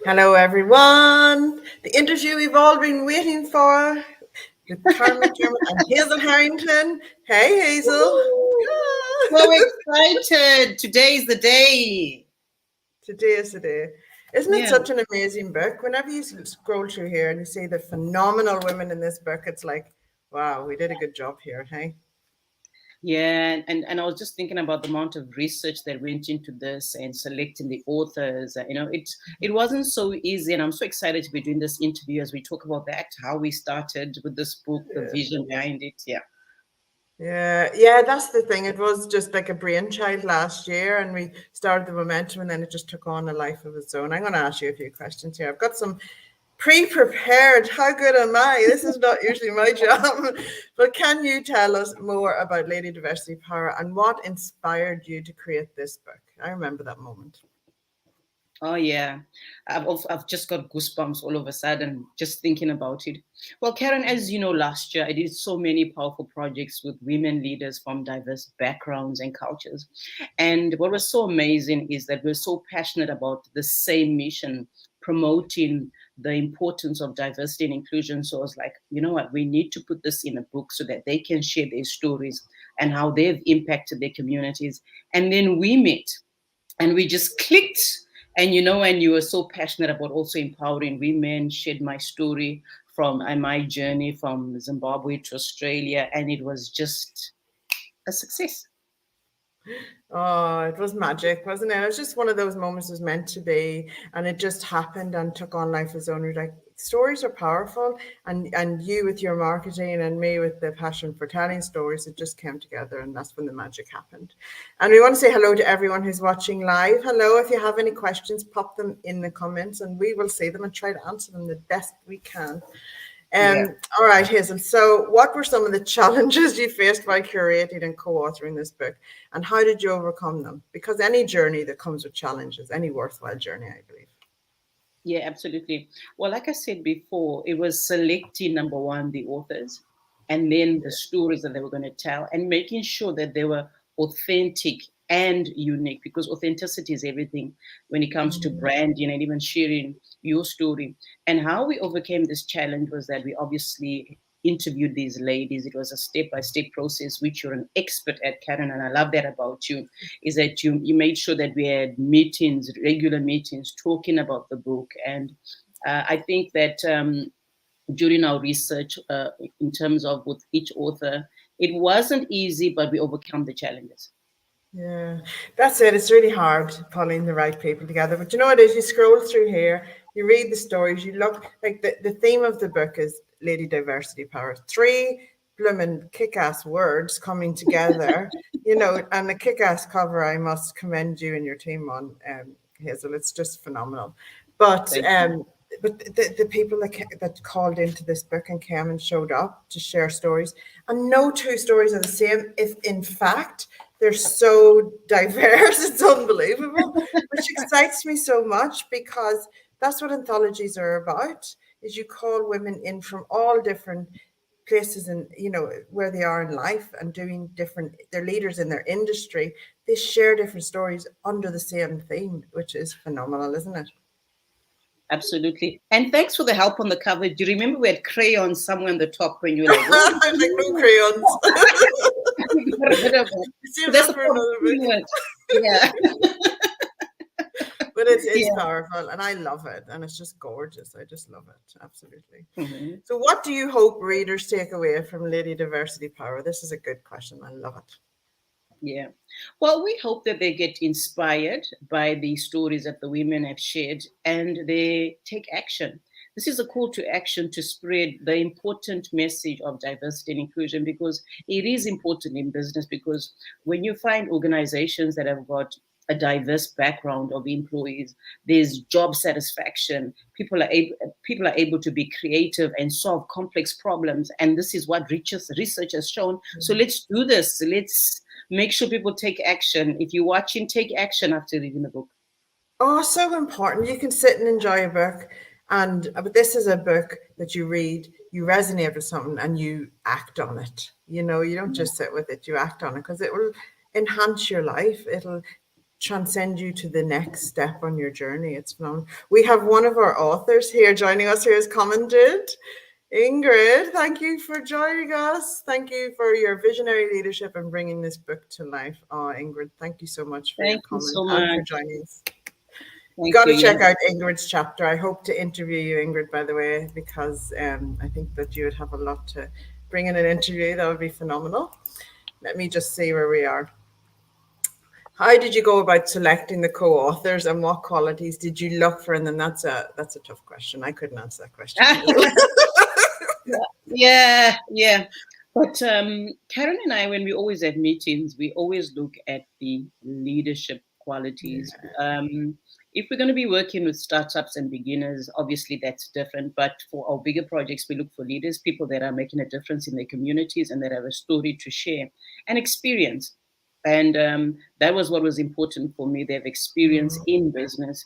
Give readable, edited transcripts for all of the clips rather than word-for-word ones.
Hello, everyone. The interview we've all been waiting for with Karen Mc Dermott and Hazel Herrington. Hey, Hazel. So excited. Today's the day. Today is the day. Isn't it Yeah. such an amazing book? Whenever you scroll through here and you see the phenomenal women in this book, it's like, wow, we did a good job here, hey? Yeah. And I was just thinking about the amount of research that went into this and selecting the authors. It wasn't so easy. And I'm so excited to be doing this interview as we talk about that, how we started with this book, the Yeah. vision behind it. Yeah. Yeah, that's the thing. It was just like a brainchild last year, and we started the momentum, and then it just took on a life of its own. I'm going to ask you a few questions here. I've got some pre-prepared. How good am I? This is not usually my job. But can you tell us more about Lady Diversity Power and what inspired you to create this book? I remember that moment. Oh yeah, I've just got goosebumps all of a sudden just thinking about it. Well, Karen, as you know, last year I did so many powerful projects with women leaders from diverse backgrounds and cultures, and what was so amazing is that we're so passionate about the same mission, promoting the importance of diversity and inclusion. So I was like, you know what, we need to put this in a book so that they can share their stories and how they've impacted their communities. And then we met and we just clicked. And you were so passionate about also empowering women, shared my story from my journey from Zimbabwe to Australia, and it was just a success. Oh, it was magic, wasn't it? It was just one of those moments it was meant to be, and it just happened and took on life of its own. You're like, stories are powerful, and you with your marketing and me with the passion for telling stories, it just came together, and that's when the magic happened. And we want to say hello to everyone who's watching live. Hello, if you have any questions, pop them in the comments, and we will see them and try to answer them the best we can. Yeah. All right, Hazel. So, what were some of the challenges you faced while curating and co-authoring this book, and how did you overcome them? Because any journey that comes with challenges, any worthwhile journey, I believe. Yeah, absolutely. Well, like I said before, it was selecting number one, the authors, and then the stories that they were going to tell, and making sure that they were authentic and unique, because authenticity is everything when it comes to branding and even sharing your story. And how we overcame this challenge was that we obviously interviewed these ladies. It was a step-by-step process, which you're an expert at, Karen, and I love that about you, is that you made sure that we had meetings, regular meetings, talking about the book. And I think that during our research, in terms of with each author, it wasn't easy, but we overcome the challenges. Yeah, that's it. It's really hard pulling the right people together. But you know what it is? You scroll through here, you read the stories, you look like the theme of the book is Lady Diversity Power. Three blooming kick-ass words coming together, and the kick-ass cover, I must commend you and your team on, Hazel. It's just phenomenal. But Thank you. the people that called into this book and came and showed up to share stories, and no two stories are the same. If in fact they're so diverse, it's unbelievable, which excites me so much because that's what anthologies are about. Is you call women in from all different places and where they are in life and doing different. They're leaders in their industry. They share different stories under the same theme, which is phenomenal, isn't it? Absolutely. And thanks for the help on the cover. Do you remember we had crayons somewhere on the top when you were like, what? I was like, no crayons. We got rid of it. So Save that's that a for another book. compliment. Yeah. But it's Yeah. powerful and I love it, and it's just gorgeous. I just love it, absolutely. Mhm. So what do you hope readers take away from Lady Diversity Power? This is a good question. I love it. Yeah. Well, we hope that they get inspired by the stories that the women have shared and they take action. This is a call to action to spread the important message of diversity and inclusion, because it is important in business. Because when you find organizations that have got a diverse background of employees, there's job satisfaction. People are able to be creative and solve complex problems, and this is what research has shown. So let's do this. Let's make sure people take action. If you're watching, take action after reading the book. Oh, so important. You can sit and enjoy a book, but this is a book that you read, you resonate with something, and you act on it. You don't just sit with it; you act on it because it will enhance your life. It'll transcend you to the next step on your journey. It's phenomenal. We have one of our authors here joining us here has commented. Ingrid, thank you for joining us. Thank you for your visionary leadership and bringing this book to life. Oh, Ingrid, thank you so much for your comment and for joining us. You got to check out Ingrid's chapter. I hope to interview you, Ingrid, by the way, because I think that you would have a lot to bring in an interview. That would be phenomenal. Let me just see where we are. How did you go about selecting the co-authors and what qualities did you look for? And then that's a tough question. I couldn't answer that question. Yeah. But Karen and I, when we always have meetings, we always look at the leadership qualities. If we're going to be working with startups and beginners, obviously that's different. But for our bigger projects, we look for leaders, people that are making a difference in their communities and that have a story to share and experience. And that was what was important for me. They have experience in business.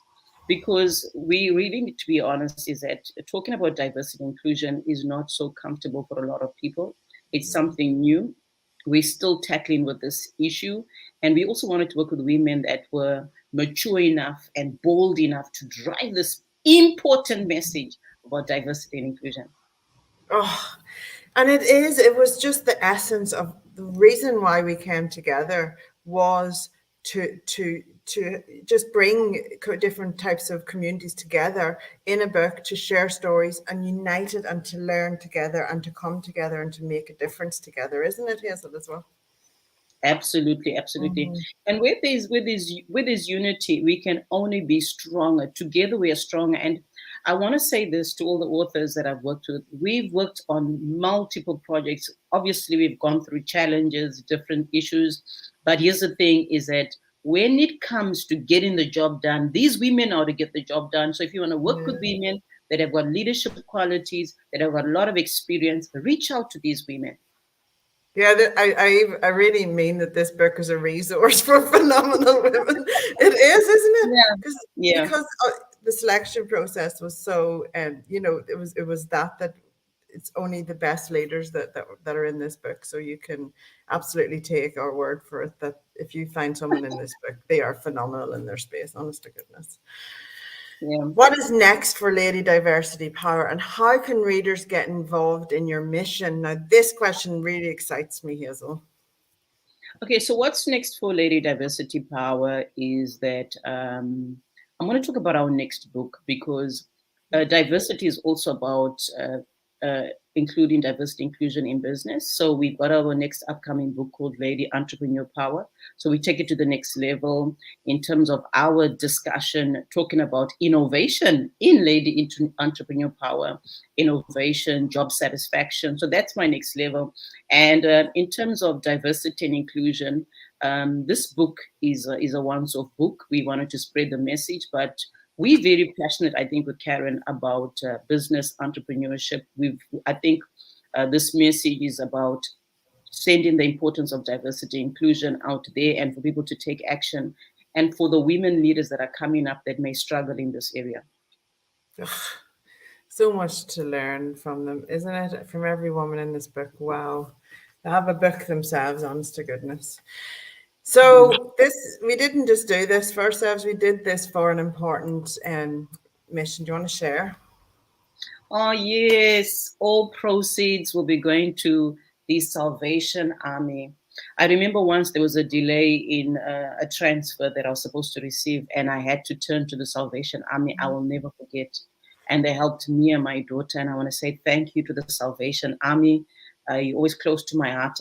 Because we really need to be honest, is that talking about diversity and inclusion is not so comfortable for a lot of people. It's something new. We're still tackling with this issue. And we also wanted to work with women that were mature enough and bold enough to drive this important message about diversity and inclusion. Oh, and it was just the essence of the reason why we came together was to just bring different types of communities together in a book to share stories and unite it and to learn together and to come together and to make a difference together, isn't it, Hazel, as well? Absolutely. And with this unity, we can only be stronger. Together we are stronger. And I want to say this to all the authors that I've worked with. We've worked on multiple projects. Obviously, we've gone through challenges, different issues. But here's the thing is that when it comes to getting the job done, these women are to get the job done. So if you want to work with women that have got leadership qualities, that have got a lot of experience, reach out to these women. Yeah, I really mean that this book is a resource for phenomenal women. It is, isn't it? Because the selection process was so, it was that it's only the best leaders that are in this book. So you can absolutely take our word for it that if you find someone in this book, they are phenomenal in their space. Honest to goodness. Yeah. What is next for Lady Diversity Power and how can readers get involved in your mission? Now, this question really excites me, Hazel. Okay, so what's next for Lady Diversity Power is that I'm going to talk about our next book because diversity is also about including diversity inclusion in business. So we've got our next upcoming book called Lady Entrepreneur Power. So we take it to the next level in terms of our discussion, talking about innovation in Lady Entrepreneur Power, innovation, job satisfaction. So that's my next level. And in terms of diversity and inclusion, this book is a once-off book. We wanted to spread the message, but we're very passionate, I think, with Karen about business entrepreneurship. I think this message is about sending the importance of diversity inclusion out there and for people to take action and for the women leaders that are coming up that may struggle in this area. So much to learn from them, isn't it? From every woman in this book. Wow. They have a book themselves, honest to goodness. So we didn't just do this for ourselves. We did this for an important mission. Do you want to share? Oh, yes. All proceeds will be going to the Salvation Army. I remember once there was a delay in a transfer that I was supposed to receive, and I had to turn to the Salvation Army. I will never forget. And they helped me and my daughter. And I want to say thank you to the Salvation Army. You're always close to my heart.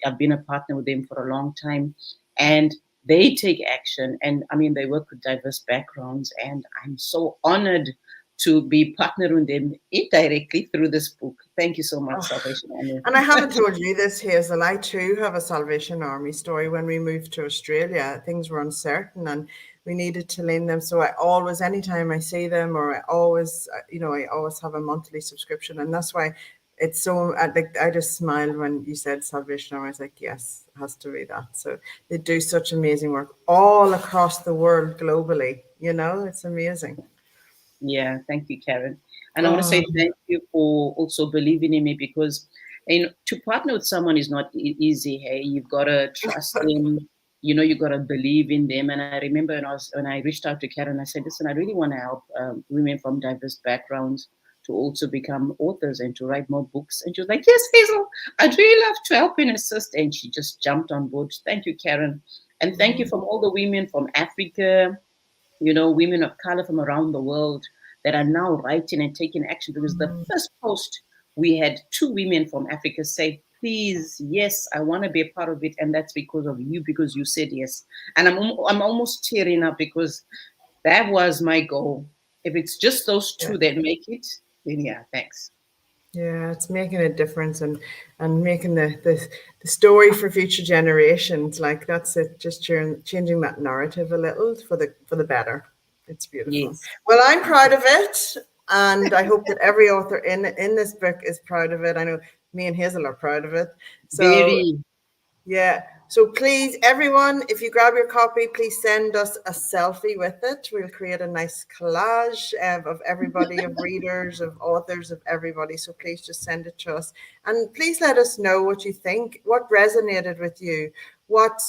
I've been a partner with them for a long time. And they take action. And I mean, they work with diverse backgrounds. And I'm so honored to be partnering with them indirectly through this book. Thank you so much, Salvation Army. And I haven't told you this, Hazel. I too have a Salvation Army story. When we moved to Australia, things were uncertain and we needed to lend them. So I always, anytime I see them, or I always have a monthly subscription. And that's why it's so, I just smiled when you said Salvation Army. I was like, yes, it has to be that. So they do such amazing work all across the world globally. It's amazing. Yeah, thank you, Karen. And I want to say thank you for also believing in me, because to partner with someone is not easy. Hey, you've got to trust them. you got to believe in them. And I remember when I reached out to Karen, I said, listen, I really want to help women from diverse backgrounds to also become authors and to write more books. And she was like, yes, Hazel, I'd really love to help and assist. And she just jumped on board. Thank you, Karen. And thank you from all the women from Africa, women of color from around the world that are now writing and taking action. Because the first post, we had 2 women from Africa say, please, yes, I want to be a part of it. And that's because of you, because you said yes. And I'm almost tearing up because that was my goal. If it's just those 2 that make it, then yeah, thanks. Yeah, it's making a difference and making the story for future generations. Like that's it, just changing that narrative a little for the better. It's beautiful. Yes. Well, I'm proud of it, and I hope that every author in this book is proud of it. I know me and Hazel are proud of it. So Very. yeah. So please, everyone, if you grab your copy, please send us a selfie with it. We'll create a nice collage of everybody, of readers, of authors, of everybody. So please just send it to us. And please let us know what you think, what resonated with you, what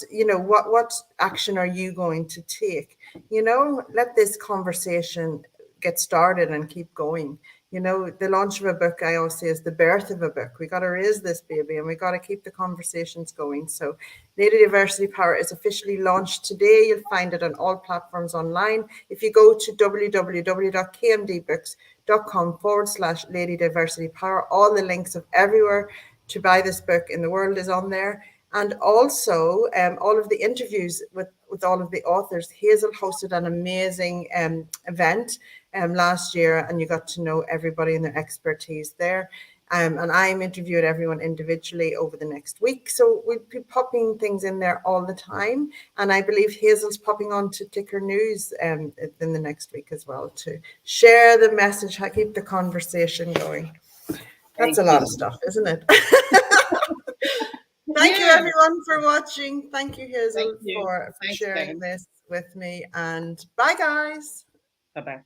action are you going to take? Let this conversation get started and keep going. The launch of a book, I always say, is the birth of a book. We got to raise this baby and we got to keep the conversations going. So Lady Diversity Power is officially launched today. You'll find it on all platforms online. If you go to www.kmdbooks.com/Lady Diversity Power, all the links of everywhere to buy this book in the world is on there. And also all of the interviews with all of the authors. Hazel hosted an amazing event last year, and you got to know everybody and their expertise there. And I'm interviewing everyone individually over the next week. So we'll be popping things in there all the time. And I believe Hazel's popping on to Ticker News in the next week as well to share the message, keep the conversation going. That's a lot of stuff, isn't it? Thank you, everyone, for watching. Thank you, Hazel, for sharing this with me. And bye, guys. Bye-bye.